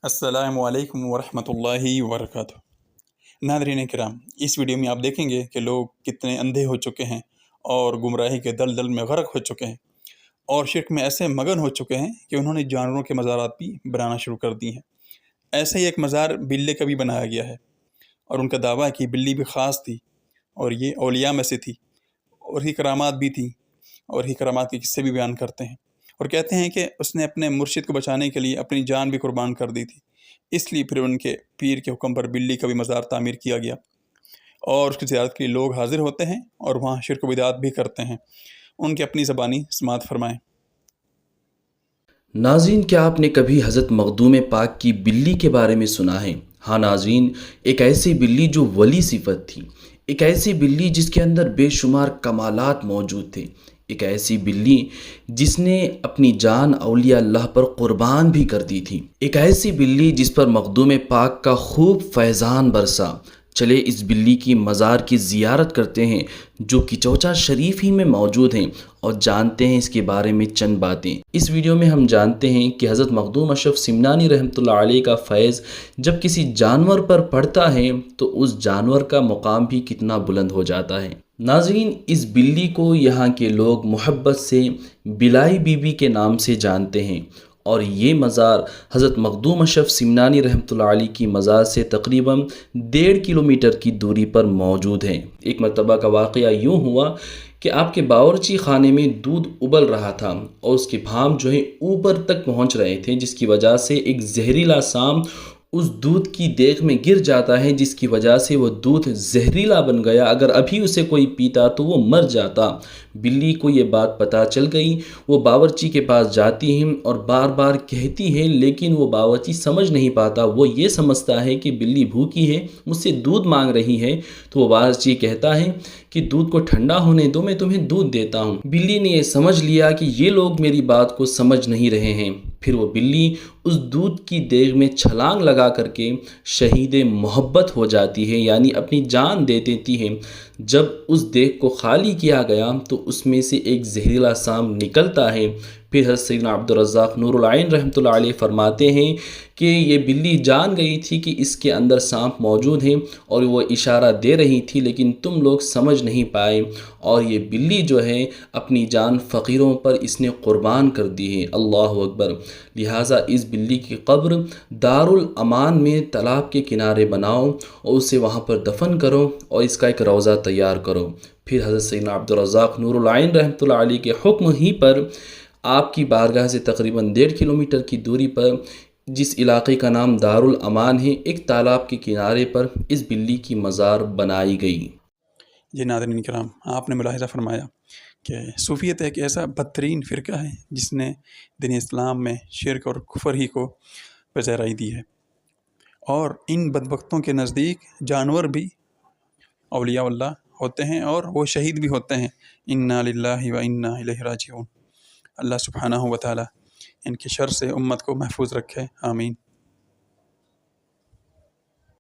अस्सलामु अलैकुम वरहमतुल्लाहि वबरकातुहू। नाज़रीन किराम, इस वीडियो में आप देखेंगे कि लोग कितने अंधे हो चुके हैं और गुमराही के दलदल में गर्क हो चुके हैं और शिर्क में ऐसे मगन हो चुके हैं कि उन्होंने जानवरों के मज़ारात भी बनाना शुरू कर दिए हैं। ऐसे ही एक मज़ार बिल्ली का भी बनाया गया है और उनका दावा है कि बिल्ली भी ख़ास थी और ये औलिया में से थी और ही करामात भी थी और ही करामात के किस्से भी बयान करते हैं और कहते हैं कि उसने अपने मुर्शिद को बचाने के लिए अपनी जान भी कुर्बान कर दी थी। इसलिए फिर उनके पीर के हुक्म पर बिल्ली का भी मज़ार तामीर किया गया और उसकी ज़ियारत के लिए लोग हाजिर होते हैं और वहाँ शिर्क व बिदात भी करते हैं। उनकी अपनी ज़बानी समात फरमाएँ। नाज़रीन, क्या आपने कभी हज़रत मखदूम पाक की बिल्ली के बारे में सुना है? हाँ नाज़रीन, एक ऐसी बिल्ली जो वली सिफत थी, एक ऐसी बिल्ली जिसके अंदर बेशुमार कमालात मौजूद थे, एक ऐसी बिल्ली जिसने अपनी जान औलिया अल्लाह पर कुर्बान भी कर दी थी, एक ऐसी बिल्ली जिस पर मखदूम पाक का खूब फैज़ान बरसा। चले इस बिल्ली की मज़ार की ज़ियारत करते हैं जो किचौचा शरीफ ही में मौजूद हैं और जानते हैं इसके बारे में चंद बातें। इस वीडियो में हम जानते हैं कि हज़रत मखदूम अशरफ सिमनानी रहमतुल्लाह अलैह का फैज़ जब किसी जानवर पर पड़ता है तो उस जानवर का मुकाम भी कितना बुलंद हो जाता है। नाज़रीन, इस बिल्ली को यहाँ के लोग मोहब्बत से बिलाई बीबी के नाम से जानते हैं और ये मज़ार हज़रत मखदूम अशरफ सिमनानी रहमतुल्लाह अलैह की मज़ार से तकरीबन 1.5 किलोमीटर की दूरी पर मौजूद है। एक मरतबा का वाक़या यूँ हुआ कि आपके बावर्ची खाने में दूध उबल रहा था और उसके भाप जो है ऊपर तक पहुंच रहे थे, जिसकी वजह से एक जहरीला साम उस दूध की देग में गिर जाता है, जिसकी वजह से वो दूध जहरीला बन गया। अगर अभी उसे कोई पीता तो वो मर जाता। बिल्ली को ये बात पता चल गई। वो बावर्ची के पास जाती है और बार बार कहती है, लेकिन वो बावर्ची समझ नहीं पाता। वो ये समझता है कि बिल्ली भूखी है, मुझसे दूध मांग रही है। तो वो बावर्ची कहता है कि दूध को ठंडा होने दो, मैं तुम्हें दूध देता हूँ। बिल्ली ने ये समझ लिया कि ये लोग मेरी बात को समझ नहीं रहे हैं। फिर वो बिल्ली उस दूध की देग में छलांग लगा करके शहीद मोहब्बत हो जाती है, यानी अपनी जान दे देती है। जब उस देग को खाली किया गया तो उसमें से एक जहरीला साम निकलता है। फिर हज़रत सैयदना अब्दुल रज़्ज़ाक़ नूरुल आइन रहमतुल्लाह अलैह फरमाते हैं कि ये बिल्ली जान गई थी कि इसके अंदर सांप मौजूद है और वो इशारा दे रही थी, लेकिन तुम लोग समझ नहीं पाए और ये बिल्ली जो है अपनी जान फ़कीरों पर इसने क़ुरबान कर दी है। अल्लाहु अकबर। लिहाजा इस बिल्ली की कब्र दारुल अमान में तालाब के किनारे बनाओ और उसे वहाँ पर दफन करो और इसका एक रोज़ा तैयार करो। फिर हज़रत सैयदना अब्दुल रज़्ज़ाक़ नूरुल आइन रहमतुल्लाह अलैह के हुक्म ही पर आपकी बारगाह से तकरीबन 1.5 किलोमीटर की दूरी पर जिस इलाके का नाम दारुल अमान है, एक तालाब के किनारे पर इस बिल्ली की मज़ार बनाई गई। जी नाज़रीन किराम, आपने मुलाहिज़ा फरमाया कि सूफ़ियत एक ऐसा बदतरीन फ़िरका है जिसने दीन इस्लाम में शिर्क और कुफ़र ही को पज़ैराई दी है और इन बदबख्तों के नज़दीक जानवर भी औलिया अल्लाह होते हैं और वो शहीद भी होते हैं। इन्ना लिल्लाहि व इन्ना इलैहि राजिऊन। अल्लाह सुब्हानहू व तआला इनके शर से उम्मत को महफूज रखे। आमीन।